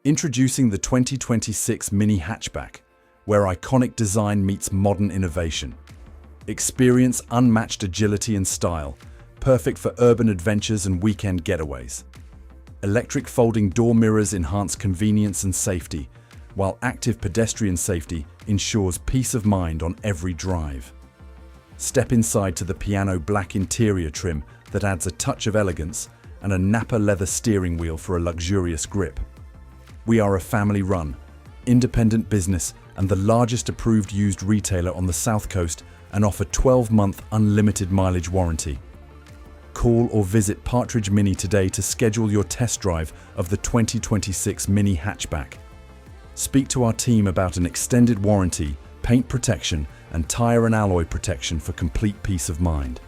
Introducing the 2026 Mini Hatchback, where iconic design meets modern innovation. Experience unmatched agility and style, perfect for urban adventures and weekend getaways. Electric folding door mirrors enhance convenience and safety, while active pedestrian safety ensures peace of mind on every drive. Step inside to the piano black interior trim that adds a touch of elegance and a Napa leather steering wheel for a luxurious grip. We are a family-run, independent business and the largest approved used retailer on the South Coast and offer 12-month unlimited mileage warranty. Call or visit Partridge Mini today to schedule your test drive of the 2026 Mini Hatchback. Speak to our team about an extended warranty, paint protection, and tire and alloy protection for complete peace of mind.